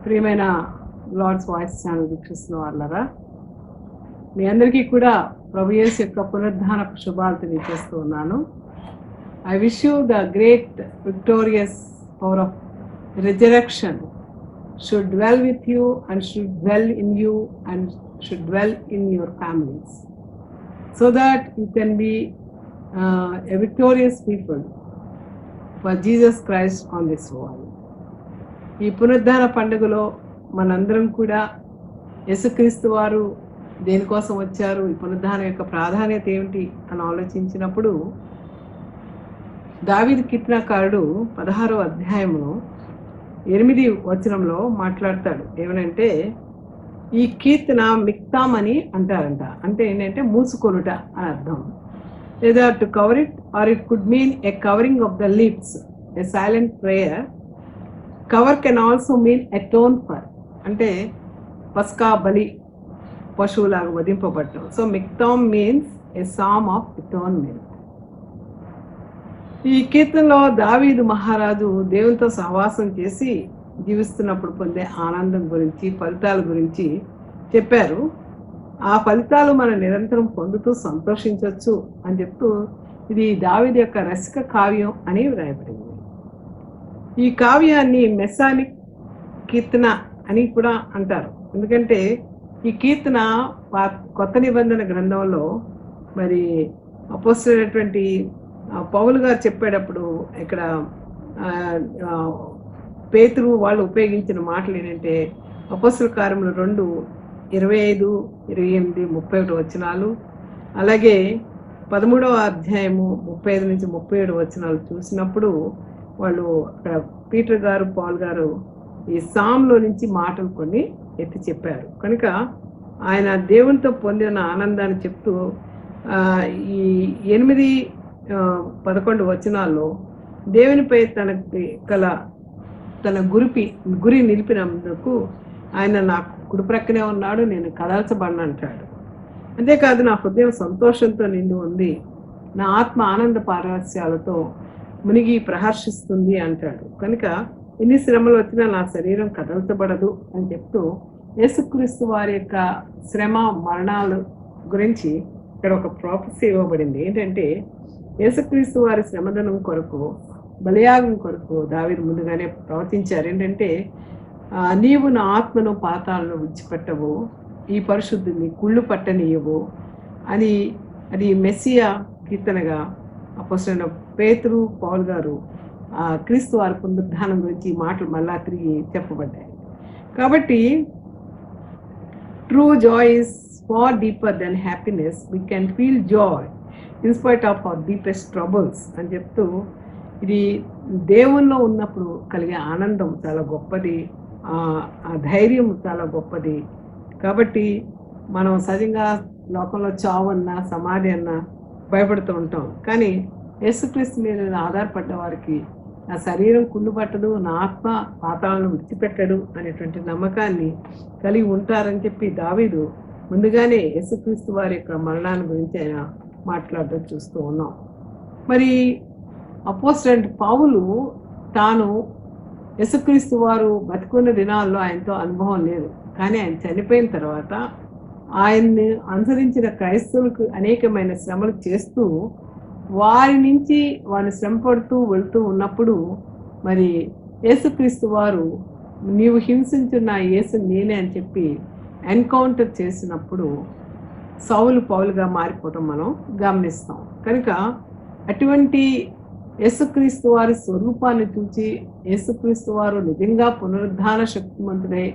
ప్రియమైన Lord's voice channel వీక్షిస్తున్న వాళ్ళరా, మీ అందరికీ కూడా ప్రభు యేసు యొక్క పునరుద్ధాన శుభాలు తెలియజేస్తూ ఉన్నాను. I wish you the great victorious power of resurrection should dwell with you and should dwell in you and should dwell in your families, so that you can be a victorious people for Jesus Christ on this world. ఈ పునరుద్ధాన పండుగలో మనందరం కూడా యేసుక్రీస్తు వారు దేనికోసం వచ్చారు, ఈ పునరుద్ధానం యొక్క ప్రాధాన్యత ఏమిటి అని ఆలోచించినప్పుడు దావీదు కీర్తనకారుడు 16వ అధ్యాయమును 8 వచనంలో మాట్లాడతాడు. ఏమనంటే ఈ కీర్తన మిక్తాం అని అంటారంట. అంటే ఏంటంటే మూసుకొనుట అని అర్థం, లేదా to cover it or it could mean a covering of the lips, a silent prayer. Cover can also mean atone for, అంటే పస్కా బలి పశువులాగా వధింపబడటం. So miktam means a psalm of atonement. ఈ కీర్తనలో దావీదు మహారాజు దేవునితో సహవాసం చేసి జీవిస్తున్నప్పుడు పొందే ఆనందం గురించి, ఫలితాల గురించి చెప్పారు. ఆ ఫలితాలు మనం నిరంతరం పొందుతూ సంతోషించవచ్చు అని చెప్తూ ఇది దావీదు యొక్క రసిక కావ్యం అని వ్రాయబడింది. ఈ కావ్యాన్ని మెస్సానిక్ కీర్తన అని కూడా అంటారు. ఎందుకంటే ఈ కీర్తన కొత్త నిబంధన గ్రంథంలో మరి అపోస్తలుడైనటువంటి పౌలు గారు చెప్పేటప్పుడు ఇక్కడ పేతురు వాళ్ళు ఉపయోగించిన మాటలు ఏంటంటే అపోస్తల కార్యములు 2:25, 28, 31 వచనాలు, అలాగే 13వ అధ్యాయము 35 నుంచి 37 వచనాలు చూసినప్పుడు వాళ్ళు అక్కడ పీటర్ గారు, పౌల్ గారు ఈ సామ్లో నుంచి మాటలు కొన్ని ఎత్తి చెప్పారు. కనుక ఆయన దేవునితో పొందిన ఆనందాన్ని చెప్తూ ఈ 8-11 వచనాల్లో దేవునిపై తన గురి నిలిపినందుకు ఆయన నాకు కుడి ప్రక్కనే ఉన్నాడు, నేను కదల్చబడిన అంటాడు. అంతేకాదు నా హృదయం సంతోషంతో నిండి ఉంది, నా ఆత్మ ఆనంద పారవస్యాలతో మునిగి ప్రహర్షిస్తుంది అంటాడు. కనుక ఎన్ని శ్రమలు వచ్చినా నా శరీరం కదల్చబడదు అని చెప్తూ యేసుక్రీస్తు వారి యొక్క శ్రమ మరణాల గురించి ఇక్కడ ఒక ప్రాఫెసీ ఇవ్వబడింది. ఏంటంటే యేసుక్రీస్తు వారి శ్రమదనం కొరకు, బలియాగం కొరకు దావీదు ముందుగానే ప్రవర్తించారు. ఏంటంటే నీవు నా ఆత్మను పాతాలను విడిచిపెట్టవు, ఈ పరిశుద్ధిని కుళ్ళు పట్టనీయవు అని అది మెస్సియా కీర్తనగా అపోస్తలుడైన పేతురు, పౌలు గారు క్రీస్తు వారి పునరుద్ధానం గురించి మాటలు మళ్ళా తిరిగి చెప్పబడ్డాయి. కాబట్టి true joy is far deeper than happiness, we can feel joy in spite of our deepest troubles అని చెప్తూ ఇది దేవుల్లో ఉన్నప్పుడు కలిగే ఆనందం చాలా గొప్పది, ఆ ధైర్యం చాలా గొప్పది. కాబట్టి మనం సహజంగా లోకంలో చావు అన్నా సమాధి అన్నా భయపడుతూ ఉంటాం. కానీ యేసుక్రీస్తు మీద ఆధారపడ్డ వారికి నా శరీరం కుళ్ళు పట్టదు, నా ఆత్మ పాతాలను విడిచిపెట్టడు అనేటువంటి నమ్మకాన్ని కలిగి ఉంటారని చెప్పి దావీదు ముందుగానే యేసుక్రీస్తు వారి యొక్క మరణాన్ని గురించి ఆయన మాట్లాడడం చూస్తూ ఉన్నాం. మరి అపోస్తలుడైన పౌలు తాను యేసుక్రీస్తు వారు బతుకున్న దినాల్లో ఆయనతో అనుభవం లేదు, కానీ ఆయన చనిపోయిన తర్వాత ఆయన్ని అనుసరించిన క్రైస్తవులకు అనేకమైన శ్రమలు చేస్తూ వారి నుంచి వారిని శ్రమ పడుతూ వెళ్తూ ఉన్నప్పుడు మరి యేసుక్రీస్తు వారు నీవు హింసించున్న యేసు నేనే అని చెప్పి ఎన్కౌంటర్ చేసినప్పుడు సౌలు పౌలుగా మారిపోవటం మనం గమనిస్తాం. కనుక అటువంటి యేసుక్రీస్తు వారి స్వరూపాన్ని చూచి యేసుక్రీస్తు వారు నిజంగా పునరుద్ధాన శక్తిమంతుడై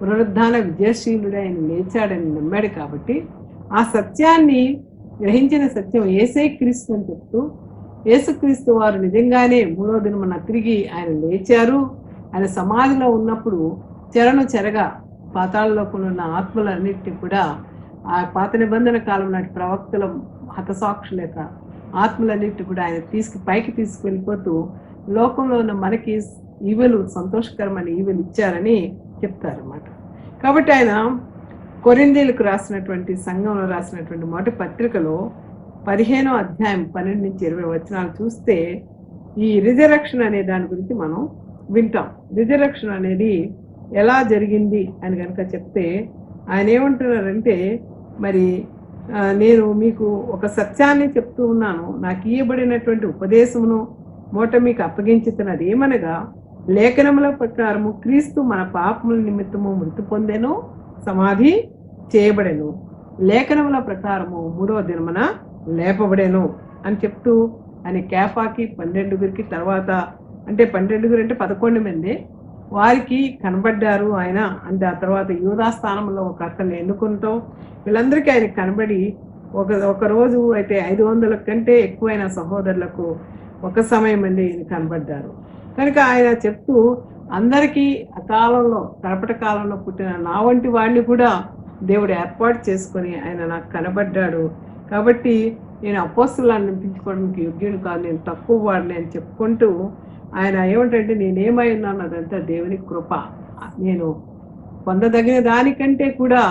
పునరుద్ధాన విజయశీలుడై ఆయన లేచాడని నమ్మాడు. కాబట్టి ఆ సత్యాన్ని గ్రహించిన సత్యం యేసే క్రీస్తు అని చెప్తూ యేసుక్రీస్తు వారు నిజంగానే 3వ దినమున తిరిగి ఆయన లేచారు. ఆయన సమాధిలో ఉన్నప్పుడు చెరగా పాతాళంలో ఉన్న ఆత్మలన్నింటినీ కూడా ఆ పాత నిబంధన కాలం నాటి ప్రవక్తల హతసాక్షుల యొక్క ఆత్మలన్నింటినీ కూడా ఆయన పైకి తీసుకెళ్ళిపోతూ లోకంలో ఉన్న మనకి ఈవెలు, సంతోషకరమైన ఈవెలు ఇచ్చారని చెప్తారన్నమాట. కాబట్టి ఆయన కొరింథీయులకు రాసినటువంటి సంఘంలో రాసినటువంటి మొదటి పత్రికలో 15వ అధ్యాయం 12 నుంచి 20 వచనాలు చూస్తే ఈ రిజరెక్షన్ అనే దాని గురించి మనం వింటాం. రిజరెక్షన్ అనేది ఎలా జరిగింది అని కనుక చెప్తే ఆయన ఏమంటున్నారంటే, మరి నేను మీకు ఒక సత్యాన్ని చెప్తూ ఉన్నాను. నాకు ఇయ్యబడినటువంటి ఉపదేశమును మూట మీకు అప్పగించుతున్నది ఏమనగా, లేఖనముల ప్రకారము క్రీస్తు మన పాపముల నిమిత్తము మృతి పొందెను, సమాధి చేయబడెను, లేఖనముల ప్రకారము 3వ దినమున లేపబడెను అని చెప్తూ ఆయన కేఫాకి 12 తర్వాత, అంటే 12 అంటే 11 మంది వారికి కనబడ్డారు ఆయన. అంటే ఆ తర్వాత యూదా స్థానంలో ఒక అతన్ని ఎన్నుకుంటాం, వీళ్ళందరికీ ఆయన కనబడి ఒక రోజు అయితే 500 కంటే ఎక్కువైన సహోదరులకు ఒక సమయం అండి ఈయన కనబడ్డారు. కనుక ఆయన చెప్తూ అందరికీ ఆ కాలంలో కడపట కాలంలో పుట్టిన నా వంటి వాడిని కూడా దేవుడు ఏర్పాటు చేసుకొని ఆయన నాకు కనబడ్డాడు. కాబట్టి నేను అపోస్తులను అనిపించుకోవడానికి యోగ్యుడు కాదు, నేను తక్కువ వాడిని అని చెప్పుకుంటూ ఆయన ఏమిటంటే, నేనేమై ఉన్నాను అదంతా దేవుని కృప, నేను పొందదగిన దానికంటే కూడా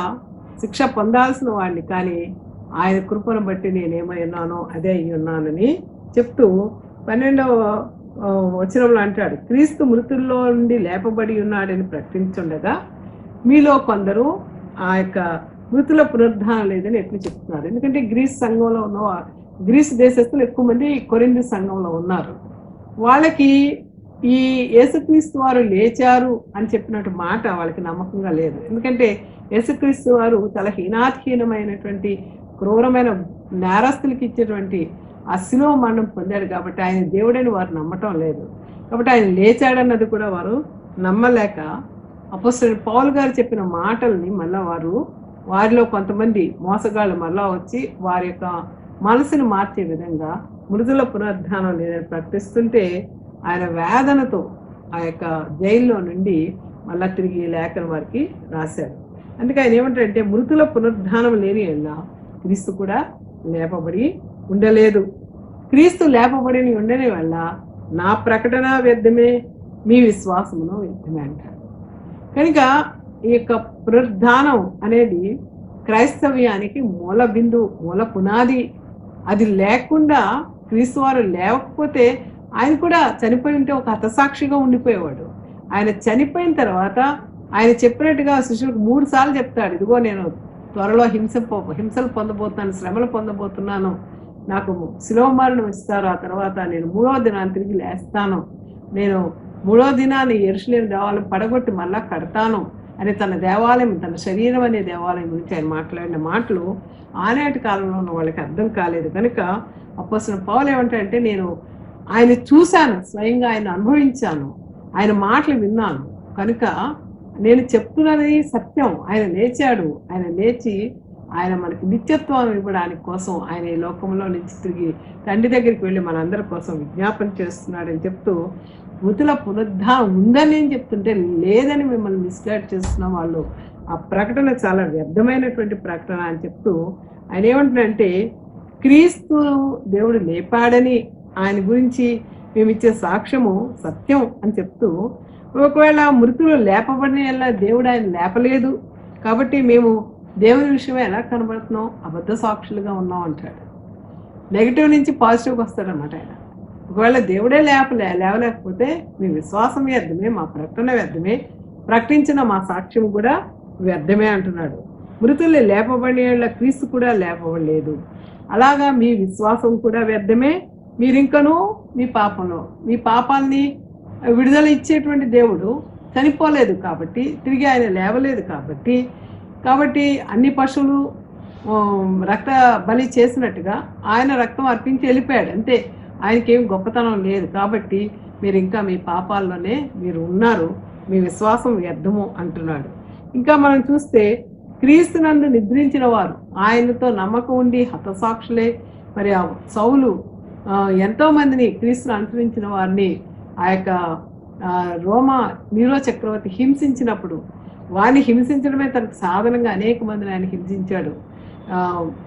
శిక్ష పొందాల్సిన వాడిని, కానీ ఆయన కృపను బట్టి నేనేమై ఉన్నానో అదే అయి ఉన్నానని చెప్తూ 12వ వచనంలో అంటాడు, క్రీస్తు మృతుల్లో నుండి లేపబడి ఉన్నాడని ప్రకటించుండగా మీలో కొందరు ఆ యొక్క మృతుల పునరుద్ధానం లేదని ఎట్లు చెప్తున్నారు. ఎందుకంటే గ్రీస్ సంఘంలో ఉన్న గ్రీస్ దేశస్తులు ఎక్కువ మంది కొరింథీ సంఘంలో ఉన్నారు. వాళ్ళకి ఈ యేసుక్రీస్తు వారు లేచారు అని చెప్పినట్టు మాట వాళ్ళకి నమ్మకంగా లేదు. ఎందుకంటే యేసుక్రీస్తు వారు చాలా హీనాత్హీనమైనటువంటి క్రూరమైన నేరస్తులకి ఇచ్చేటువంటి ఆ శిలువ మరణం పొందాడు కాబట్టి ఆయన దేవుడని వారు నమ్మటం లేదు. కాబట్టి ఆయన లేచాడన్నది కూడా వారు నమ్మలేక అపోస్తలుడైన పౌలు గారు చెప్పిన మాటల్ని మళ్ళా వారిలో కొంతమంది మోసగాళ్ళు మళ్ళా వచ్చి వారి యొక్క మనసును మార్చే విధంగా మృదుల పునరుద్ధానం లేదని ప్రకటిస్తుంటే ఆయన వేదనతో ఆ యొక్క జైల్లో నుండి మళ్ళా తిరిగి లేఖన వారికి రాశారు. అందుకే ఆయన ఏమంటారంటే, మృతుల పునరుద్ధానం లేని ఎల్లా క్రీస్తు కూడా లేపబడి ఉండలేదు, క్రీస్తు లేపబడిని ఉండని వల్ల నా ప్రకటన వ్యర్థమే, మీ విశ్వాసమును వ్యర్థమే అంటారు. కనుక ఈ యొక్క పునరుద్ధానం అనేది క్రైస్తవ్యానికి మూల బిందు, మూల పునాది. అది లేకుండా క్రీస్తు వారు లేకపోతే ఆయన కూడా చనిపోయి ఉంటే ఒక హతసాక్షిగా ఉండిపోయేవాడు. ఆయన చనిపోయిన తర్వాత ఆయన చెప్పినట్టుగా శిష్యులకు 3 సార్లు చెప్తాడు, ఇదిగో నేను త్వరలో హింసలు పొందబోతున్నాను, శ్రమలు పొందబోతున్నాను, నాకు శిలువ మరణం ఇస్తారు, ఆ తర్వాత నేను 3వ దినాన్ని తిరిగి లేస్తాను, నేను 3వ దినాన్ని యెరూషలేము దేవాలయం పడగొట్టి మళ్ళా కడతాను అని తన దేవాలయం, తన శరీరం అనే దేవాలయం గురించి ఆయన మాట్లాడిన మాటలు ఆనాటి కాలంలో ఉన్న వాళ్ళకి అర్థం కాలేదు. కనుక అపోస్తలుడైన పౌలు ఏమంటాడంటే, నేను ఆయన చూశాను, స్వయంగా ఆయన అనుభవించాను, ఆయన మాటలు విన్నాను, కనుక నేను చెప్తున్నది సత్యం. ఆయన లేచాడు, ఆయన లేచి ఆయన మనకి నిత్యత్వం ఇవ్వడానికి కోసం ఆయన ఈ లోకంలో నుంచి తిరిగి తండ్రి దగ్గరికి వెళ్ళి మనందరి కోసం విజ్ఞాపన చేస్తున్నాడని చెప్తూ, మృతుల పునరుద్ధానం ఉందని నేను చెప్తుంటే లేదని మిమ్మల్ని మిస్గైడ్ చేస్తున్న వాళ్ళు, ఆ ప్రకటన చాలా వ్యర్థమైనటువంటి ప్రకటన అని చెప్తూ ఆయన ఏమంటున్నాడంటే, క్రీస్తు దేవుడు లేపాడని ఆయన గురించి మేము ఇచ్చే సాక్ష్యము సత్యం అని చెప్తూ, ఒకవేళ మృతులు లేపబడిన దేవుడు ఆయన లేపలేదు కాబట్టి మేము దేవుని విషయమే ఎలా కనబడుతున్నాం, అబద్ధ సాక్షులుగా ఉన్నాం అంటాడు. నెగిటివ్ నుంచి పాజిటివ్కి వస్తాడనమాట ఆయన. ఒకవేళ దేవుడే లేవలేకపోతే మీ విశ్వాసం వ్యర్థమే, మా ప్రకటన వ్యర్థమే, ప్రకటించిన మా సాక్ష్యం కూడా వ్యర్థమే అంటున్నాడు. మృతులు లేపబడిన క్రీస్తు కూడా లేపబడలేదు, అలాగా మీ విశ్వాసం కూడా వ్యర్థమే. మీరింకనూ మీ పాపాలని విడుదల ఇచ్చేటువంటి దేవుడు చనిపోలేదు కాబట్టి, తిరిగి ఆయన లేవలేదు కాబట్టి అన్ని పశువులు రక్త బలి చేసినట్టుగా ఆయన రక్తం అర్పించి వెళ్ళిపోయాడు అంతే. ఆయనకేం గొప్పతనం లేదు కాబట్టి మీరు ఇంకా మీ పాపాల్లోనే మీరు ఉన్నారు, మీ విశ్వాసం వ్యర్థము అంటున్నాడు. ఇంకా మనం చూస్తే క్రీస్తునందు నిద్రించిన వారు ఆయనతో నమ్మకం ఉండి హతసాక్షులే. మరి ఆ సౌలు ఎంతో మందిని క్రీస్తును అనుసరించిన వారిని ఆ యొక్క రోమా నీరో చక్రవర్తి హింసించినప్పుడు వారిని హింసించడమే తనకు సాధనంగా అనేక మందిని ఆయన హింసించాడు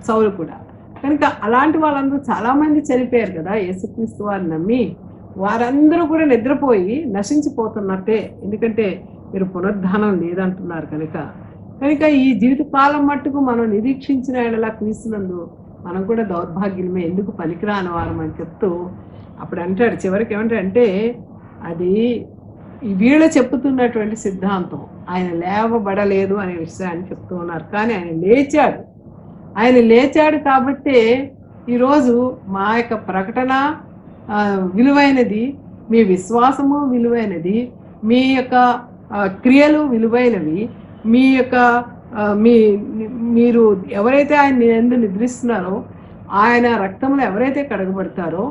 సౌలు కూడా. కనుక అలాంటి వాళ్ళందరూ చాలామంది చనిపోయారు కదా యేసుక్రీస్తు వారిని నమ్మి. వారందరూ కూడా నిద్రపోయి నశించిపోతున్నట్టే, ఎందుకంటే మీరు పునరుద్ధానం లేదంటున్నారు కనుక ఈ జీవితకాలం మట్టుకు మనం నిరీక్షించిన ఎడలా క్రీస్తునందు మనం కూడా దౌర్భాగ్యమే, ఎందుకు పనికిరాని వారం అని చెప్తూ అప్పుడు అంటాడు చివరికి ఏమంటాడంటే, అది వీళ్ళు చెప్పుతున్నటువంటి సిద్ధాంతం ఆయన లేవబడలేదు అనే విషయాన్ని చెప్తూ ఉన్నారు. కానీ ఆయన లేచాడు. ఆయన లేచాడు కాబట్టే ఈరోజు మా యొక్క ప్రకటన విలువైనది, మీ విశ్వాసము విలువైనది, మీ యొక్క క్రియలు విలువైనవి, మీ యొక్క మీ మీరు ఎవరైతే ఆయన యందు నిద్రిస్తున్నారో, ఆయన రక్తంలో ఎవరైతే కడగబడతారో,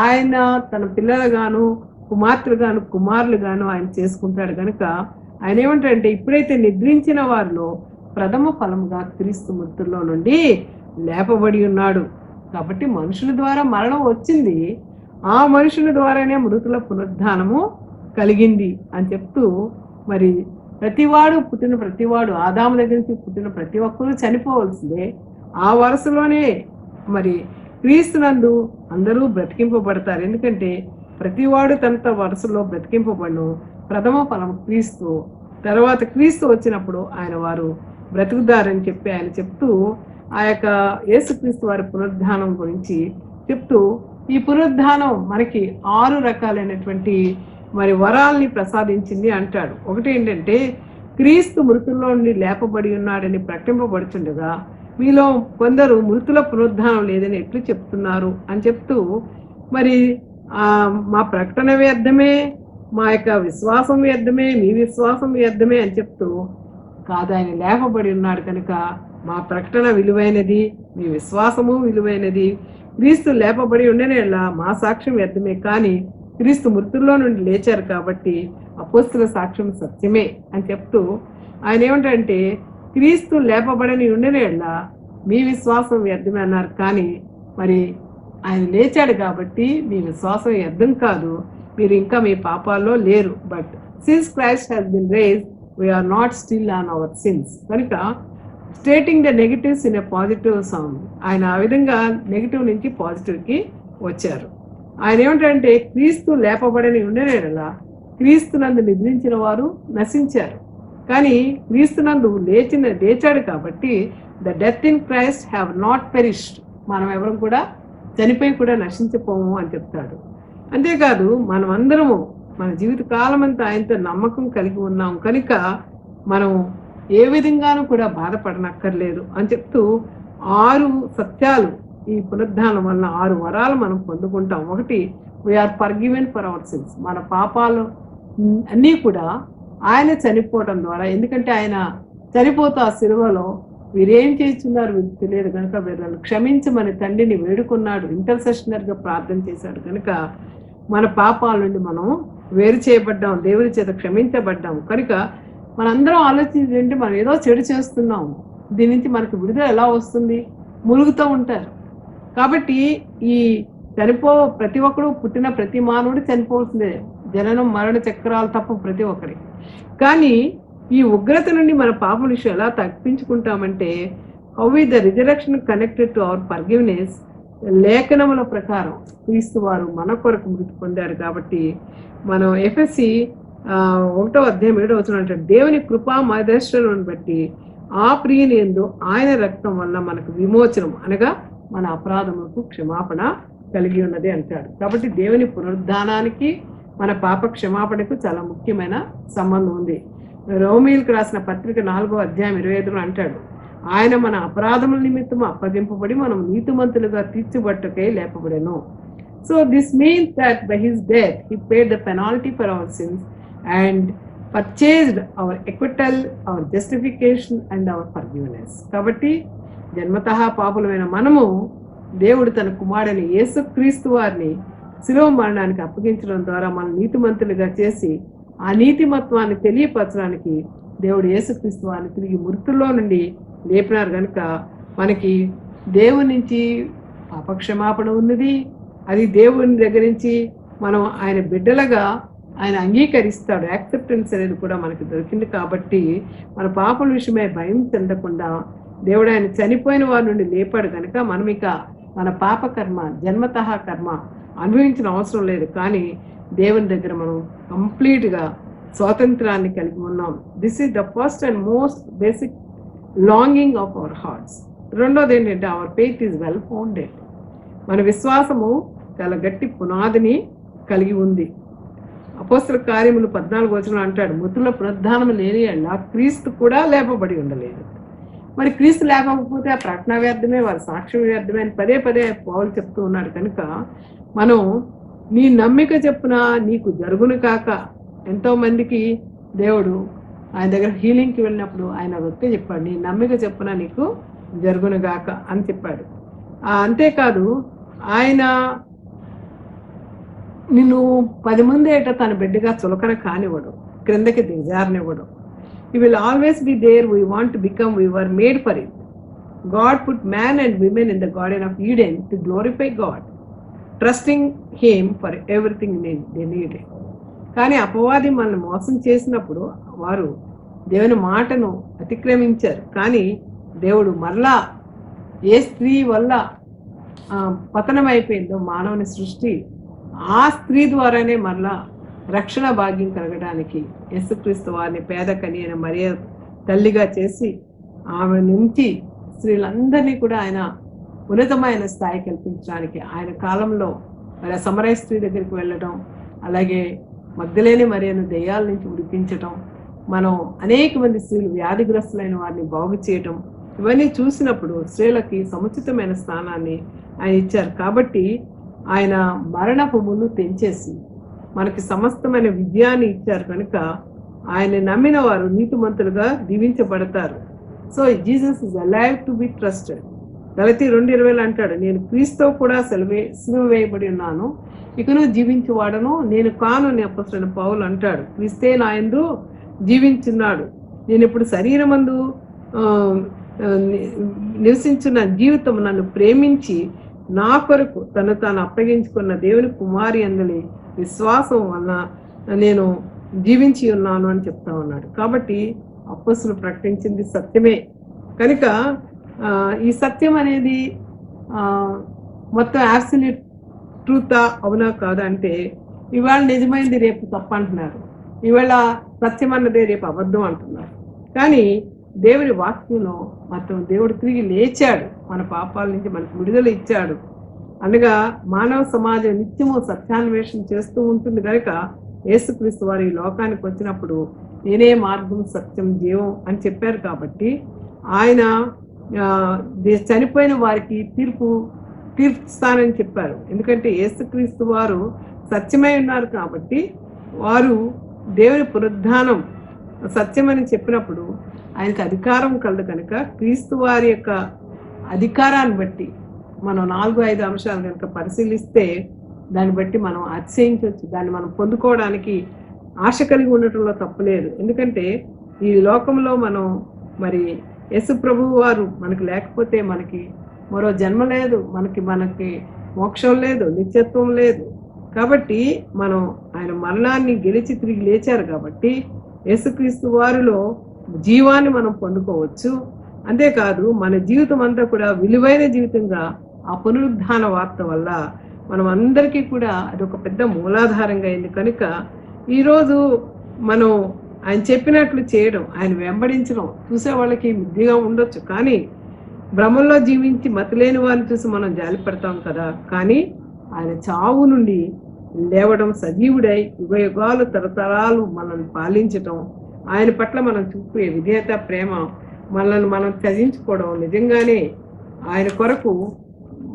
ఆయన తన పిల్లలుగాను, కుమార్తెలుగాను, కుమారులుగాను ఆయన చేసుకుంటాడు కనుక ఆయన ఏమంటాడంటే, ఇప్పుడైతే నిద్రించిన వారిలో ప్రథమ ఫలముగా క్రీస్తు మృతుల్లో నుండి లేపబడి ఉన్నాడు. కాబట్టి మనుషుల ద్వారా మరణం వచ్చింది, ఆ మనుషుల ద్వారానే మృతుల పునరుద్ధానము కలిగింది అని చెప్తూ, మరి ప్రతివాడు ఆదాము దగ్గర నుంచి పుట్టిన ప్రతి ఒక్కరూ చనిపోవలసిందే. ఆ వరుసలోనే మరి క్రీస్తునందు అందరూ బ్రతికింపబడతారు. ఎందుకంటే ప్రతివాడు తన వరుసలో బ్రతికింపబడును. ప్రథమ ఫలం క్రీస్తు, తర్వాత క్రీస్తు వచ్చినప్పుడు ఆయన వారు బ్రతుకుతారని చెప్పి ఆయన చెప్తూ, ఆ యొక్క యేసుక్రీస్తు వారి పునరుద్ధానం గురించి చెప్తూ, ఈ పునరుద్ధానం మనకి 6 రకాలైనటువంటి మరి వరాల్ని ప్రసాదించింది అంటాడు. ఒకటి ఏంటంటే, క్రీస్తు మృతుల్లో నుండి లేపబడి ఉన్నాడని ప్రకటింపబడుతుండగా మీలో కొందరు మృతుల పునరుద్ధానం లేదని ఎట్లు చెప్తున్నారు అని చెప్తూ, మరి మా ప్రకటన వ్యర్థమే, మా యొక్క విశ్వాసం వ్యర్థమే, మీ విశ్వాసం వ్యర్థమే అని చెప్తూ, కాదు ఆయన లేపబడి ఉన్నాడు కనుక మా ప్రకటన విలువైనది, మీ విశ్వాసము విలువైనది. క్రీస్తు లేపబడి ఉండేలా మా సాక్ష్యం వ్యర్థమే, కానీ క్రీస్తు మృతుల్లో నుండి లేచారు కాబట్టి అపోస్తుల సాక్ష్యం సత్యమే అని చెప్తూ ఆయన ఏమంటారంటే, క్రీస్తు లేపబడని ఉండేలా మీ విశ్వాసం వ్యర్థమే అన్నారు. కానీ మరి ఆయన లేచాడు కాబట్టి మీ విశ్వాసం వ్యర్థం కాదు, మీరు ఇంకా మీ పాపాల్లో లేరు. But since Christ has been raised we are not still on our sins. కనుక stating the negatives in a positive sound, ఆయన ఆ విధంగా నెగిటివ్ నుంచి పాజిటివ్కి వచ్చారు. ఆయన ఏమిటంటే, క్రీస్తు లేపబడని ఉండేలా క్రీస్తునందు నిద్రించిన వారు నశించారు, కానీ క్రీస్తునందు లేచాడు కాబట్టి the death in Christ have not perished, మనం ఎవరు కూడా చనిపోయి కూడా నశించిపోము అని చెప్తాడు. అంతేకాదు మనం అందరము మన జీవిత కాలం అంతా ఆయనతో నమ్మకం కలిగి ఉన్నాం కనుక మనం ఏ విధంగానూ కూడా బాధపడనక్కర్లేదు అని చెప్తూ 6 సత్యాలు ఈ పునరుద్ధానం వలన 6 వరాలు మనం పొందుకుంటాం. ఒకటి, we are forgiven for our sins, మన పాపాలు అన్నీ కూడా ఆయన చనిపోవడం ద్వారా, ఎందుకంటే ఆయన చనిపోతూ ఆ సిలువలో వీరేం చేస్తున్నారు వీరికి తెలియదు కనుక వీళ్ళని క్షమించమని తండ్రిని వేడుకున్నాడు, ఇంటర్సెషనర్గా ప్రార్థన చేశాడు. కనుక మన పాపాల నుండి మనం వేరు చేయబడ్డాం, దేవుని చేత క్షమించబడ్డాం. కనుక మనందరం ఆలోచించండి, మనం ఏదో చెడు చేస్తున్నాం, దీని నుంచి మనకు విడుదల ఎలా వస్తుంది? ములుగుతూ ఉంటారు. కాబట్టి ఈ ప్రతి ఒక్కడు పుట్టిన ప్రతి మానవుడు చనిపోవాల్సిందే, జననం మరణ చక్రాలు తప్ప ప్రతి ఒక్కరి. కానీ ఈ ఉగ్రత నుండి మన పాప విషయం ఎలా తప్పించుకుంటామంటే, how is the resurrection connected to our forgiveness? లేఖనముల ప్రకారం క్రీస్తు వారు మన కొరకు మృతి పొందారు కాబట్టి మనం ఎఫెసీ 1వ అధ్యాయం 7వ వచనం అంటే, దేవుని కృపా మహేశ్వరుని బట్టి ఆ ప్రియుని యందు ఆయన రక్తం వల్ల మనకు విమోచనం, అనగా మన అపరాధములకు క్షమాపణ కలిగి ఉన్నది అంటాడు. కాబట్టి దేవుని పునరుద్ధానానికి మన పాప క్షమాపణకు చాలా ముఖ్యమైన సంబంధం ఉంది. రోమీయులకు రాసిన పత్రిక 4వ అధ్యాయం 25లో అంటాడు, ఆయన మన అపరాధముల నిమిత్తం అప్పగింపబడి మనం నీతిమంతులుగా తీర్చబట్టకై లేపబడెను. So this means that by his death he paid the penalty for our sins and purchased our acquittal, our justification and our forgiveness. కాబట్టి జన్మతః పాపులమైన మనము దేవుడు తన కుమారుని యేసుక్రీస్తు వారిని శిలువ మరణానికి అప్పగించడం ద్వారా మన నీతిమంతులుగా చేసి ఆ నీతిమత్వాన్ని తెలియపరచడానికి దేవుడు యేసుక్రీస్తు వారిని తిరిగి మృతుల్లో నుండి లేపినారు. కనుక మనకి దేవుని నుంచి పాపక్షమాపణ ఉన్నది, అది దేవుని దగ్గర నుంచి మనం ఆయన బిడ్డలుగా ఆయన అంగీకరిస్తాడు, యాక్సెప్టెన్స్ అనేది కూడా మనకి దొరికింది. కాబట్టి మన పాపల విషయమై భయం చెందకుండా దేవుడు ఆయన చనిపోయిన వారి నుండి లేపాడు కనుక మనం ఇక మన పాప కర్మ, జన్మతః కర్మ అనుభవించిన అవసరం లేదు. కానీ దేవుని దగ్గర మనం కంప్లీట్గా స్వాతంత్రాన్ని కలిగి ఉన్నాం. This is the first and most basic longing of our hearts. రెండోది ఏంటంటే, our faith is well founded, మన విశ్వాసము చాలా గట్టి పునాదిని కలిగి ఉంది. అపోస్తల కార్యములు 14 అంటాడు, మృతుల పునరుద్ధానం లేని ఆ క్రీస్తు కూడా లేపబడి ఉండలేదు. మరి క్రీస్తు లేకపోతే ఆ ప్రకటన వ్యర్థమే, వారి సాక్ష్యం వ్యర్థమే అని పదే పదే పౌలు చెప్తూ ఉన్నాడు. కనుక మనం నీ నమ్మిక చెప్పున నీకు జరుగును కాక, ఎంతో మందికి దేవుడు ఆయన దగ్గర హీలింగ్కి వెళ్ళినప్పుడు ఆయన వ్యక్తి చెప్పాడు, నీ నమ్మిక చెప్పున నీకు జరుగును గాక అని చెప్పాడు. అంతేకాదు ఆయన నిన్ను 10 మంది ఏట తన బిడ్డగా చులకన కానివ్వడు, క్రిందకి దిగజారనివ్వడు. He will always be there. We want to become, we were made for it. God put man and women in the Garden of Eden to glorify God, trusting Him for everything they needed. కానీ అపవాది మనల్ని మోసం చేసినప్పుడు వారు దేవుని మాటను అతిక్రమించారు. కానీ దేవుడు మరలా ఏ స్త్రీ వల్ల పతనం అయిపోయిందో మానవుని సృష్టి, ఆ స్త్రీ ద్వారానే మరలా రక్షణ భాగ్యం కలగడానికి యేసుక్రీస్తు వారిని పేద కని అయిన మరియ తల్లిగా చేసి ఆమె నుంచి స్త్రీలందరినీ కూడా ఆయన ఉన్నతమైన స్థాయి కల్పించడానికి ఆయన కాలంలో మరి సమరయ స్త్రీ దగ్గరికి వెళ్ళడం, అలాగే మగ్ధలేని మరియను దెయ్యాల నుంచి విడిపించటం, మనం అనేక మంది స్త్రీలు వ్యాధిగ్రస్తులైన వారిని బాగు చేయటం, ఇవన్నీ చూసినప్పుడు స్త్రీలకి సముచితమైన స్థానాన్ని ఆయన ఇచ్చారు. కాబట్టి ఆయన మరణపు ముళ్ళు తెంచేసి మనకి సమస్తమైన విజయాన్ని ఇచ్చారు. కనుక ఆయన నమ్మిన వారు నీతిమంతులుగా దీవించబడతారు. So Jesus is alive to be trusted. గలతీ 2:20 అంటాడు, నేను క్రీస్తుతో కూడా సిలువ వేయబడి ఉన్నాను, ఇకను జీవించువాడను నేను కాను అని అపోస్తలుడైన పౌలు అంటాడు. క్రీస్తే నా యందు జీవించున్నాడు, నేను ఇప్పుడు శరీరమందు నివసించిన జీవితం నన్ను ప్రేమించి నా కొరకు తను తాను అప్పగించుకున్న దేవుని కుమారి అందలి విశ్వాసం వలన నేను జీవించి ఉన్నాను అని చెప్తా ఉన్నాడు. కాబట్టి అపోస్తలులు ప్రకటించింది సత్యమే. కనుక ఈ సత్యం అనేది మొత్తం అబ్సల్యూట్ ట్రూతా అవునా కాదా అంటే, ఇవాళ నిజమైంది రేపు తప్ప అంటున్నారు, ఇవాళ సత్యం అన్నదే రేపు అబద్ధం అంటున్నారు. కానీ దేవుని వాక్యంలో మొత్తం దేవుడు తిరిగి లేచాడు, మన పాపాల నుంచి మనకు విడుదల ఇచ్చాడు. అనగా మానవ సమాజం నిత్యము సత్యాన్వేషణ చేస్తూ ఉంటుంది. కనుక యేసుక్రీస్తు వారు ఈ లోకానికి వచ్చినప్పుడు నేనే మార్గం సత్యం జీవం అని చెప్పారు. కాబట్టి ఆయన చనిపోయిన వారికి తీర్పుస్తానని చెప్పారు. ఎందుకంటే యేసుక్రీస్తు వారు సత్యమై ఉన్నారు కాబట్టి వారు దేవుని పునరుద్ధానం సత్యమని చెప్పినప్పుడు ఆయనకు అధికారం కలదు. కనుక క్రీస్తు వారి యొక్క అధికారాన్ని బట్టి మనం 4-5 అంశాలు కనుక పరిశీలిస్తే దాన్ని బట్టి మనం అతిశయించవచ్చు, దాన్ని మనం పొందుకోవడానికి ఆశ కలిగి ఉండటంలో తప్పులేదు. ఎందుకంటే ఈ లోకంలో మనం మరి యేసు ప్రభువు వారు మనకి లేకపోతే మనకి మరో జన్మ లేదు, మనకి మోక్షం లేదు, నిత్యత్వం లేదు. కాబట్టి మనం ఆయన మరణాన్ని గెలిచి తిరిగి లేచారు కాబట్టి యేసుక్రీస్తు వారిలో జీవాన్ని మనం పొందుకోవచ్చు. అంతేకాదు మన జీవితం అంతా కూడా విలువైన జీవితంగా ఆ పునరుద్ధాన వార్త వల్ల మనం అందరికీ కూడా అది ఒక పెద్ద మూలాధారంగా అయింది. కనుక ఈరోజు మనం ఆయన చెప్పినట్లు చేయడం, ఆయన వెంబడించడం చూసే వాళ్ళకి మిద్దిగా ఉండొచ్చు, కానీ భ్రమంలో జీవించి మతిలేని వారిని చూసి మనం జాలిపడతాం కదా. కానీ ఆయన చావు నుండి లేవడం, సజీవుడై యుగయుగాలు తరతరాలు మనల్ని పాలించటం, ఆయన పట్ల మనం చూపే విధేయత ప్రేమ, మనల్ని మనం త్యజించుకోవడం, నిజంగానే ఆయన కొరకు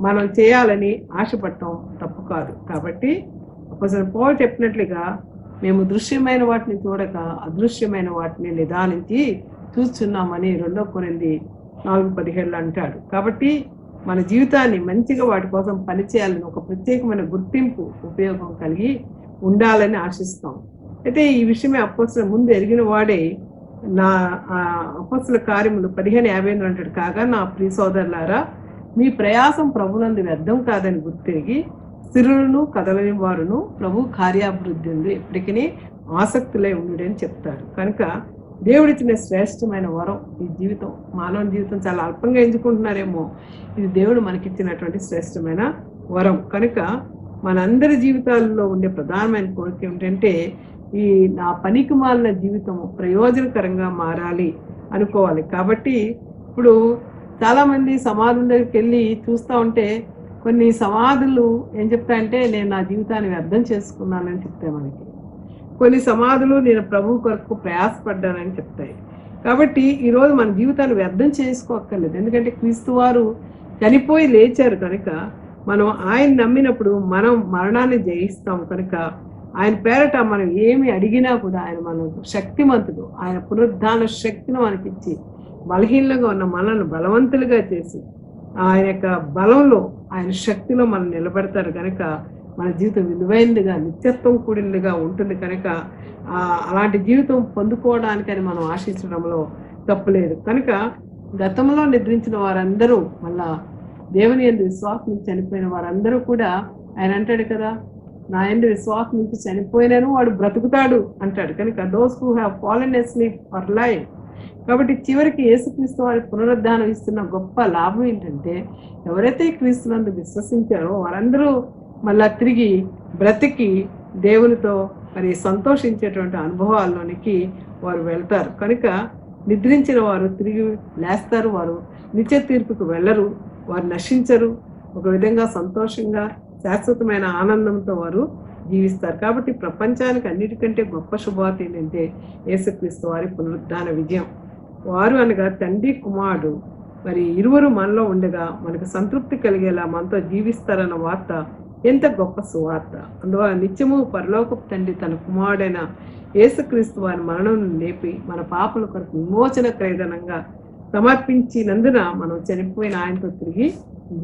మనం చేయాలని ఆశపడటం తప్పు కాదు. కాబట్టి ఒకసారి పౌలు చెప్పినట్లుగా మేము దృశ్యమైన వాటిని చూడక అదృశ్యమైన వాటిని నిదానించి చూస్తున్నామని 2 కొరింథీ 4:17 అంటాడు. కాబట్టి మన జీవితాన్ని మంచిగా వాటి కోసం పనిచేయాలని ఒక ప్రత్యేకమైన గుర్తింపు ఉపయోగం కలిగి ఉండాలని ఆశిస్తాం. అయితే ఈ విషయమే అపోస్తలుడు ముందు ఎరిగిన వాడే నా అపోస్తలుల కార్యములు 15:50 అంటాడు, కాగా నా ప్రియ సోదరులారా మీ ప్రయాసం ప్రభునందు వ్యర్థం కాదని గుర్తిరిగి స్థిరులను కదలని వారును ప్రభు కార్యాభివృద్ధి ఉంది ఎప్పటికీ ఆసక్తులై ఉండి అని చెప్తాడు. కనుక దేవుడిచ్చిన శ్రేష్టమైన వరం ఈ జీవితం. మానవ జీవితం చాలా అల్పంగా ఎంచుకుంటున్నారేమో, ఇది దేవుడు మనకిచ్చినటువంటి శ్రేష్టమైన వరం. కనుక మనందరి జీవితాల్లో ఉండే ప్రధానమైన కోరిక ఏమిటంటే ఈ నా పనికి మాలిన జీవితం ప్రయోజనకరంగా మారాలి అనుకోవాలి. కాబట్టి ఇప్పుడు చాలామంది సమాధుల దగ్గరికి వెళ్ళి చూస్తూ ఉంటే కొన్ని సమాధులు ఏం చెప్తాయంటే నేను నా జీవితాన్ని వ్యర్థం చేసుకున్నానని చెప్తాయి మనకి. కొన్ని సమాధులు నేను ప్రభు కొరకు ప్రయాసపడ్డానని చెప్తాయి. కాబట్టి ఈరోజు మన జీవితాన్ని వ్యర్థం చేసుకోక్కర్లేదు. ఎందుకంటే క్రీస్తు వారు చనిపోయి లేచారు కనుక మనం ఆయన నమ్మినప్పుడు మనం మరణాన్ని జయిస్తాం కనుక ఆయన పేరట మనం ఏమి అడిగినా కూడా ఆయన మనకు శక్తిమంతుడు. ఆయన పునరుద్ధాన శక్తిని మనకిచ్చి బలహీనంగా ఉన్న మనల్ని బలవంతులుగా చేసి ఆయన యొక్క బలంలో ఆయన శక్తిలో మనం నిలబెడతారు కనుక మన జీవితం విలువైనదిగా నిత్యత్వం కూడినదిగా ఉంటుంది కనుక అలాంటి జీవితం పొందుకోవడానికని మనం ఆశించడంలో తప్పులేదు. కనుక గతంలో నిద్రించిన వారందరూ మళ్ళా దేవుని యందు విశ్వాసం నుంచి చనిపోయిన వారందరూ కూడా ఆయన అంటాడు కదా, నా యందు విశ్వాసం నుంచి చనిపోయినాను వాడు బ్రతుకుతాడు అంటాడు. కనుక those who have fallen asleep for life. కాబట్టి చివరికి యేసుక్రీస్తు వారి పునరుద్ధానం ఇస్తున్న గొప్ప లాభం ఏంటంటే ఎవరైతే క్రీస్తునందు విశ్వసించారో వారందరూ మళ్ళా తిరిగి బ్రతికి దేవునితో మరి సంతోషించేటువంటి అనుభవాల్లోనికి వారు వెళ్తారు. కనుక నిద్రించిన వారు తిరిగి లేస్తారు, వారు నిత్య తీర్పుకు వెళ్ళరు, వారు నశించరు, ఒక విధంగా సంతోషంగా శాశ్వతమైన ఆనందంతో వారు జీవిస్తారు. కాబట్టి ప్రపంచానికి అన్నిటికంటే గొప్ప శుభవార్త ఏంటంటే యేసుక్రీస్తు వారి పునరుద్ధాన విజయం. వారు అనగా తండ్రి కుమారుడు మరి ఇరువురు మనలో ఉండగా మనకు సంతృప్తి కలిగేలా మనతో జీవిస్తారన్న వార్త ఎంత గొప్ప సువార్త. అందువల్ల నిత్యము పరలోకపు తండ్రి తన కుమారుడైన యేసుక్రీస్తు వారి మరణం లేపి మన పాపల కొరకు విమోచన క్రయధనంగా సమర్పించినందున మనం చనిపోయిన ఆయనతో తిరిగి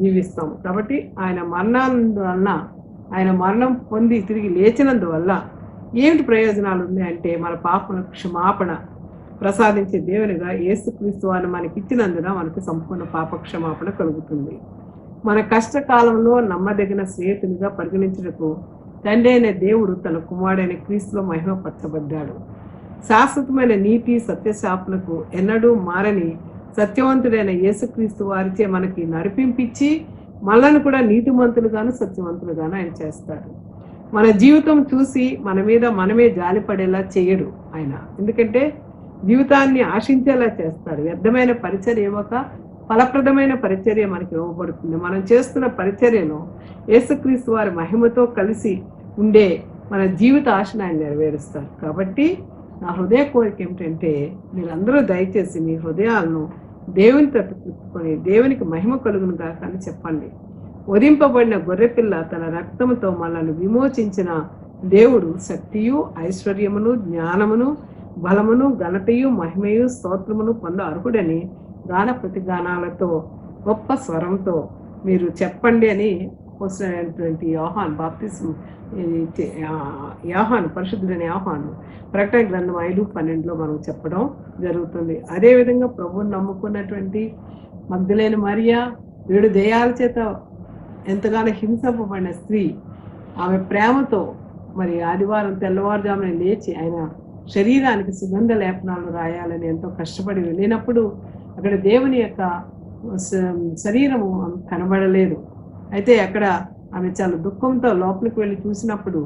జీవిస్తాము. కాబట్టి ఆయన మరణానందువలన ఆయన మరణం పొంది తిరిగి లేచినందువల్ల ఏమిటి ప్రయోజనాలు ఉన్నాయంటే మన పాపలకు క్షమాపణ ప్రసాదించే దేవునిగా యేసుక్రీస్తు వారిని మనకి ఇచ్చినందున మనకు సంపూర్ణ పాప క్షమాపణ కలుగుతుంది. మన కష్టకాలంలో నమ్మదగిన స్నేహితునిగా పరిగణించుటకు తండ్రి అయిన దేవుడు తన కుమారుడైన క్రీస్తులో మహిమపరచబడ్డాడు. శాశ్వతమైన నీతి సత్యశాపనకు ఎన్నడూ మారని సత్యవంతుడైన యేసుక్రీస్తు వారిచే మనకి నడిపించి మనల్ని కూడా నీతిమంతులుగాను సత్యవంతులుగాను ఆయన చేస్తాడు. మన జీవితం చూసి మన మీద మనమే జాలిపడేలా చేయడు ఆయన. ఎందుకంటే జీవితాన్ని ఆశించేలా చేస్తాడు. వ్యర్థమైన పరిచర్య ఇవ్వక ఫలప్రదమైన పరిచర్య మనకి ఇవ్వబడుతుంది. మనం చేస్తున్న పరిచర్యలో యేసుక్రీస్తు వారి మహిమతో కలిసి ఉండే మన జీవిత ఆశను ఆయన నెరవేరుస్తారు. కాబట్టి నా హృదయ కోరిక ఏమిటంటే మీరందరూ దయచేసి మీ హృదయాలను దేవుని తట్టు తిప్పుకొని దేవునికి మహిమ కలుగును గాక అని చెప్పండి. వధింపబడిన గొర్రెపిల్ల తన రక్తముతో మనల్ని విమోచించిన దేవుడు శక్తియు ఐశ్వర్యమును జ్ఞానమును బలమును ఘనతయు మహిమయు స్తోత్రమును పొంద అర్హుడని గాన ప్రతిగానాలతో గొప్ప స్వరంతో మీరు చెప్పండి అని వస్తున్నటువంటి యోహాను బాప్తిస్మ యోహాను పరిశుద్ధుడైన యోహాను ప్రకటన గ్రంథం 5:12 మనం చెప్పడం జరుగుతుంది. అదేవిధంగా ప్రభువుని నమ్ముకున్నటువంటి మగ్దలేని మరియా 7 దెయ్యాల చేత ఎంతగానో హింసింపబడిన స్త్రీ ఆమె ప్రేమతో మరి ఆదివారం తెల్లవారుజామున లేచి ఆయన శరీరానికి సుగంధ లేపనాలు రాయాలని ఎంతో కష్టపడి వెళ్ళినప్పుడు అక్కడ దేవుని యొక్క శరీరము కనబడలేదు. అయితే అక్కడ ఆమె చాలా దుఃఖంతో లోపలికి వెళ్ళి చూసినప్పుడు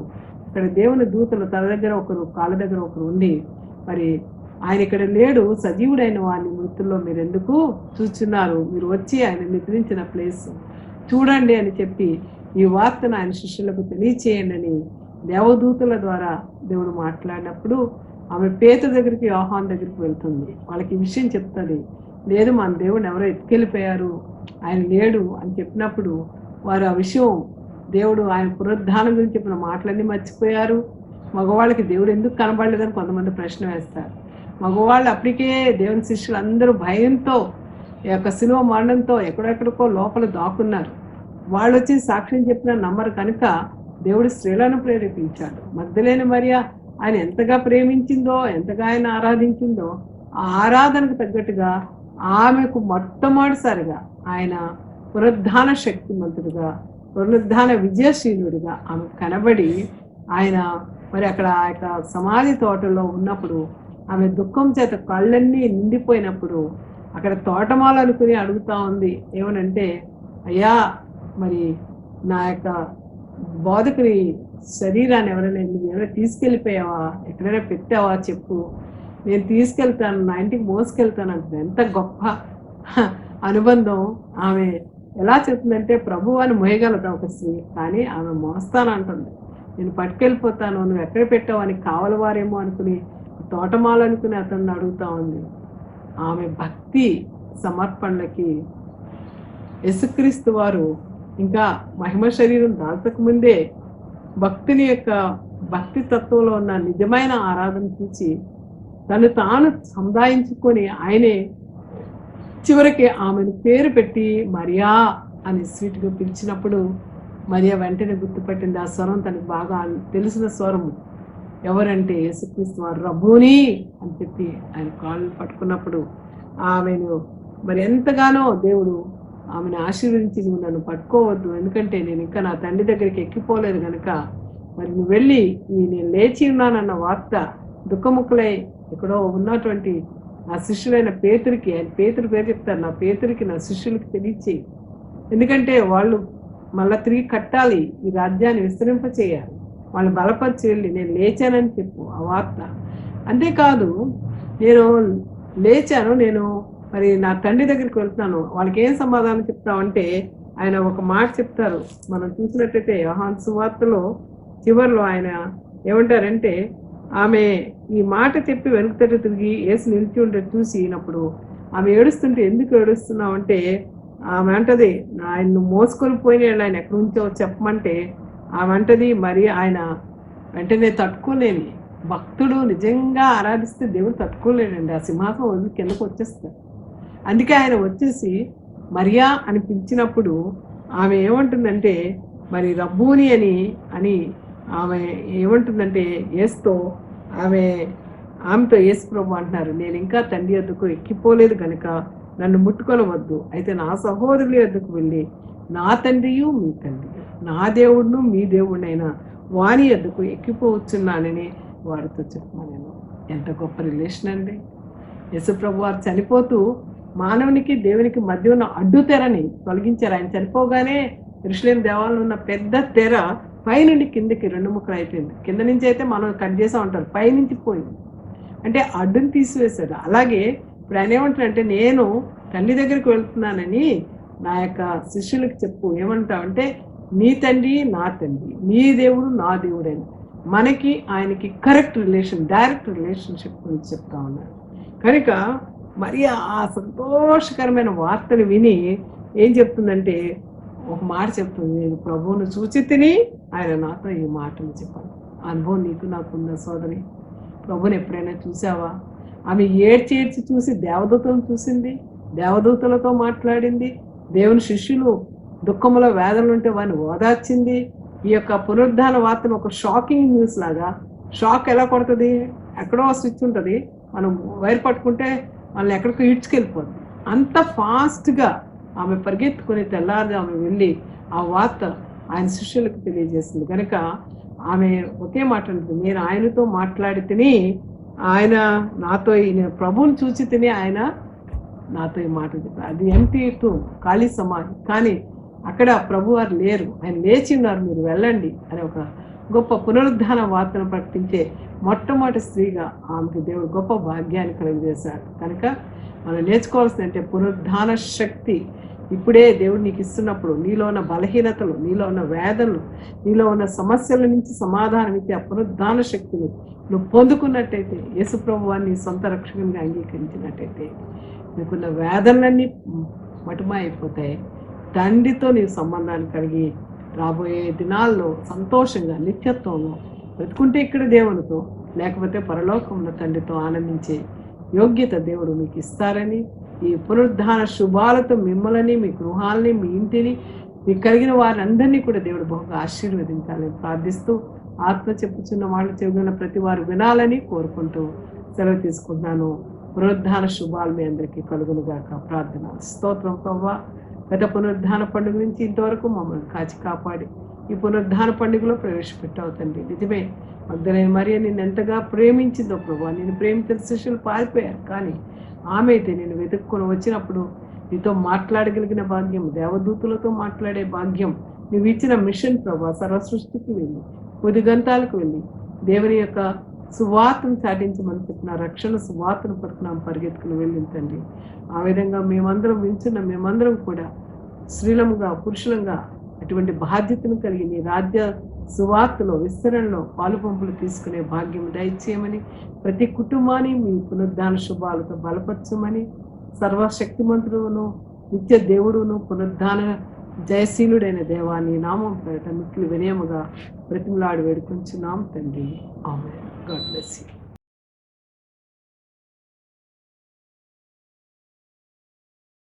అక్కడ దేవుని దూతలు తల దగ్గర ఒకరు కాళ్ళ దగ్గర ఒకరు ఉండి మరి ఆయన ఇక్కడ లేడు, సజీవుడైన వారిని మృతుల్లో మీరు ఎందుకు చూస్తున్నారు, మీరు వచ్చి ఆయన నిద్రించిన ప్లేస్ చూడండి అని చెప్పి ఈ వార్తను ఆయన శిష్యులకు తెలియచేయండి అని దేవదూతల ద్వారా దేవుడు మాట్లాడినప్పుడు ఆమె పేతురు దగ్గరికి యోహాను దగ్గరికి వెళ్తుంది. వాళ్ళకి ఈ విషయం చెప్తుంది. లేదు మన దేవుడు ఎవరో ఎత్తుకెళ్ళిపోయారు, ఆయన లేడు అని చెప్పినప్పుడు వారు ఆ విషయం దేవుడు ఆయన పునరుద్ధానం గురించి చెప్పిన మాటలన్నీ మర్చిపోయారు. మగవాళ్ళకి దేవుడు ఎందుకు కనబడలేదని కొంతమంది ప్రశ్న వేస్తారు. మగవాళ్ళు అప్పటికే దేవుని శిష్యులు అందరూ భయంతో ఈ యొక్క శిలువ మరణంతో ఎక్కడెక్కడికో లోపల దాక్కున్నారు. వాళ్ళు వచ్చి సాక్ష్యం చెప్పిన నమ్మరు కనుక దేవుడు స్త్రీలను ప్రేరేపించాడు. మగ్దలేని మరియా ఆయన ఎంతగా ప్రేమించిందో, ఎంతగా ఆయన ఆరాధించిందో ఆ ఆరాధనకు తగ్గట్టుగా ఆమెకు మొట్టమొదటిసారిగా ఆయన పునరుద్ధాన శక్తిమంతుడిగా పునరుద్ధాన విజయశీలుడిగా ఆమె కనబడి ఆయన మరి అక్కడ ఆ యొక్క సమాధి తోటలో ఉన్నప్పుడు ఆమె దుఃఖం చేత కళ్ళన్నీ నిండిపోయినప్పుడు అక్కడ తోటమాల అనుకుని అడుగుతా ఉంది. ఏమనంటే, అయ్యా మరి నా యొక్క బోధకుని శరీరాన్ని ఎవరైనా తీసుకెళ్ళిపోయావా, ఎక్కడైనా పెట్టావా చెప్పు, నేను తీసుకెళ్తాను, నా ఇంటికి మోసుకెళ్తాను అంటుంది. ఎంత గొప్ప అనుబంధం. ఆమె ఎలా చెప్తుందంటే ప్రభు అని మోయగలదు ఒక స్త్రీ, కానీ ఆమె మోస్తానంటుంది. నేను పట్టుకెళ్ళిపోతాను, నువ్వు ఎక్కడ పెట్టావు అని కావలవారేమో అనుకుని తోటమాలనుకుని అతన్ని అడుగుతా ఉంది. ఆమె భక్తి సమర్పణలకి యేసుక్రీస్తు వారు ఇంకా మహిమ శరీరం దాల్చక ముందే భక్తుని యొక్క భక్తి తత్వంలో ఉన్న నిజమైన ఆరాధన చూసి తను తాను సంధాయించుకొని ఆయనే చివరికి ఆమెను పేరు పెట్టి మరియా అని స్వీట్గా పిలిచినప్పుడు మరియా వెంటనే గుర్తుపట్టింది. ఆ స్వరం తనకు బాగా తెలిసిన స్వరము. ఎవరంటే యేసుక్రీస్తు వారు రబ్బూని అని చెప్పి ఆయన కాళ్ళు పట్టుకున్నప్పుడు ఆమెను మరి ఎంతగానో దేవుడు ఆమెను ఆశీర్వదించి, నువ్వు నన్ను పట్టుకోవద్దు, ఎందుకంటే నేను ఇంకా నా తండ్రి దగ్గరికి ఎక్కిపోలేదు కనుక మరి నువ్వు వెళ్ళి నేను లేచి ఉన్నానన్న వార్త దుఃఖముక్కలై ఎక్కడో ఉన్నటువంటి నా శిష్యులైన పేతురికి, ఆయన పేతురు పేరు చెప్తారు, నా పేతురికి నా శిష్యులకి తెలియచేయి, ఎందుకంటే వాళ్ళు మళ్ళా తిరిగి కట్టాలి, ఈ రాజ్యాన్ని విస్తరింప చేయాలి, వాళ్ళు బలపరిచి వెళ్ళి నేను లేచానని చెప్పు ఆ వార్త. అంతేకాదు నేను లేచాను, నేను మరి నా తండ్రి దగ్గరికి వెళ్తున్నాను, వాళ్ళకి ఏం సమాధానం చెప్తామంటే ఆయన ఒక మాట చెప్తారు. మనం చూసినట్టయితే యోహాను సువార్తలో చివరిలో ఆయన ఏమంటారంటే, ఆమె ఈ మాట చెప్పి వెనుకతట తిరిగి యేసు నిలిచి ఉంటే చూసినప్పుడు ఆమె ఏడుస్తుంటే, ఎందుకు ఏడుస్తున్నావు అంటే ఆమె అంటది, ఆయన్ను మోసుకొని పోయిన ఆయన ఎక్కడి నుంచో చెప్పమంటే ఆమె అంటది, మరి ఆయన వెంటనే తట్టుకోలేని భక్తుడు నిజంగా ఆరాధిస్తే దేవుడు తట్టుకోలేడండి, ఆ సింహాసనం వదిలి కిందకు వచ్చేస్తారు. అందుకే ఆయన వచ్చేసి మరియా అని పిలిచినప్పుడు ఆమె ఏమంటుందంటే, మరి రబ్బూని అని ఆమె ఏమంటుందంటే యేసుతో ఆమెతో యేసు ప్రభు అంటున్నారు, నేను ఇంకా తండ్రి వద్దకు ఎక్కిపోలేదు కనుక నన్ను ముట్టుకొనవద్దు, అయితే నా సహోదరుల వద్దకు వెళ్ళి నా తండ్రియు మీ తండ్రి, నా దేవుడును మీ దేవుడినైనా వాని వద్దకు ఎక్కిపోవచ్చున్నానని వారితో చెప్పాను. ఎంత గొప్ప రిలేషన్ అండి. యేసు ప్రభు వారు చనిపోతూ మానవునికి దేవునికి మధ్య ఉన్న అడ్డు తెరని తొలగించారు. ఆయన చనిపోగానే యెరూషలేము దేవాలయంలో ఉన్న పెద్ద తెర పైనుండి కిందకి 2 ముక్కలు అయిపోయింది. కింద నుంచి అయితే మనం కట్ చేసా ఉంటారు, పైనుంచి పోయింది, అంటే అడ్డుని తీసివేశాడు. అలాగే ఇప్పుడు ఆయన ఏమంటాడంటే, నేను తండ్రి దగ్గరికి వెళ్తున్నానని నా యొక్క శిష్యులకు చెప్పు, ఏమంటావంటే నీ తండ్రి నా తండ్రి, నీ దేవుడు నా దేవుడని మనకి ఆయనకి కరెక్ట్ రిలేషన్, డైరెక్ట్ రిలేషన్షిప్ గురించి చెప్తా ఉన్నాడు. కనుక మరి ఆ సంతోషకరమైన వార్తను విని ఏం చెప్తుందంటే ఒక మాట చెప్తుంది, నేను ప్రభువును చూచి తిని ఆయన నాతో ఈ మాటలు చెప్పాను. అనుభవం నీకు నాకున్న సోదరి, ప్రభుని ఎప్పుడైనా చూసావా? ఆమె ఏడ్చి చూసి దేవదూతలను చూసింది, దేవదూతలతో మాట్లాడింది, దేవుని శిష్యులు దుఃఖములో వేదనలు ఉంటే వారిని ఓదార్చింది. ఈ యొక్క పునరుద్ధాన వార్తను ఒక షాకింగ్ న్యూస్ లాగా, షాక్ ఎలా కొడుతుంది, ఎక్కడో స్విచ్ ఉంటుంది, మనం వైర్ పట్టుకుంటే వాళ్ళని ఎక్కడికో ఈడ్చుకెళ్ళిపోద్ది, అంత ఫాస్ట్గా ఆమె పరిగెత్తుకుని తెల్లారి ఆమె వెళ్ళి ఆ వార్త ఆయన శిష్యులకు తెలియజేసింది. కనుక ఆమె ఒకే మాట అంటుంది, నేను ఆయనతో మాట్లాడి తిని ఆయన నాతో, నేను ప్రభువుని చూసి తిని ఆయన నాతో ఈ మాట చెప్పారు. అది ఎంటీ టు ఖాళీ సమాధి, కానీ అక్కడ ప్రభువారు లేరు, ఆయన లేచి ఉన్నారు, మీరు వెళ్ళండి అని ఒక గొప్ప పునరుద్ధాన వార్తను ప్రకటించే మొట్టమొదటి స్త్రీగా ఆమెకు దేవుడు గొప్ప భాగ్యాన్ని కలుగజేశాడు. కనుక మనం నేర్చుకోవాల్సిందంటే పునరుద్ధాన శక్తి ఇప్పుడే దేవుడు నీకు ఇస్తున్నప్పుడు, నీలో ఉన్న బలహీనతలు, నీలో ఉన్న వేదనలు, నీలో ఉన్న సమస్యల నుంచి సమాధానం ఇచ్చే ఆ పునరుద్ధాన శక్తిని నువ్వు పొందుకున్నట్టయితే, యేసు ప్రభువాన్ని నీ సొంత రక్షకునిగా అంగీకరించినట్టయితే నీకున్న వేదనలన్నీ మటుమా అయిపోతాయి. తండ్రితో నీ సంబంధాన్ని కలిగి రాబోయే దినాల్లో సంతోషంగా నిత్యత్వంలో బ్రతుకుంటే ఇక్కడ దేవునితో, లేకపోతే పరలోకంలో తండ్రితో ఆనందించే యోగ్యత దేవుడు మీకు ఇస్తారని, ఈ పునరుద్ధాన శుభాలతో మిమ్మల్ని, మీ గృహాలని, మీ ఇంటిని, మీకు కలిగిన వారందరినీ కూడా దేవుడు బహుగా ఆశీర్వదించాలని ప్రార్థిస్తూ, ఆత్మ చెప్పుచున్న వాళ్ళు చెవిన ప్రతి వారు వినాలని కోరుకుంటూ సెలవు తీసుకుంటున్నాను. పునరుద్ధాన శుభాలు మీ అందరికీ కలుగునుగాక. ప్రార్థన. స్తోత్రం ప్రభువా, గత పునరుద్ధాన పండుగ నుంచి ఇంతవరకు మమ్మల్ని కాచి కాపాడి ఈ పునరుద్ధాన పండుగలో ప్రవేశపెట్టావు తండ్రి. నిజమే, మగ్దలేని మరియ నిన్ను ఎంతగా ప్రేమించిందో ప్రభువా, నేను ప్రేమించిన శిష్యులు పారిపోయారు, కానీ ఆమె అయితే నేను వెతుక్కొని వచ్చినప్పుడు నీతో మాట్లాడగలిగిన భాగ్యం, దేవదూతులతో మాట్లాడే భాగ్యం నువ్వు ఇచ్చిన మిషన్ ప్రభా, సర్వ సృష్టికి వెళ్ళి ఉదిగంతాలకు వెళ్ళి దేవుని యొక్క సువార్తను చాటించమని చెప్పిన రక్షణ సువార్తను పట్టుకున్నాం పరిగెత్తుకుని వెళ్ళిందండి. ఆ విధంగా మేమందరం వింటున్న మేమందరం కూడా స్త్రీలముగా పురుషులంగా అటువంటి బాధ్యతను కలిగి నీ రాజ్య సువార్తలో విస్తరణలో పాలు పంపులు తీసుకునే భాగ్యం దయచేయమని, ప్రతి కుటుంబాన్ని మీ పునరుద్ధాన శుభాలతో బలపరచమని, సర్వశక్తిమంతుడును నిత్య దేవుడును పునరుద్ధాన జయశీలుడైన దేవాన్ని నామం పేరట మిక్కిలి వినయముగా బ్రతిమలాడి వేడుకొంచున్నాం తండ్రి. ఆమేన్. God bless you.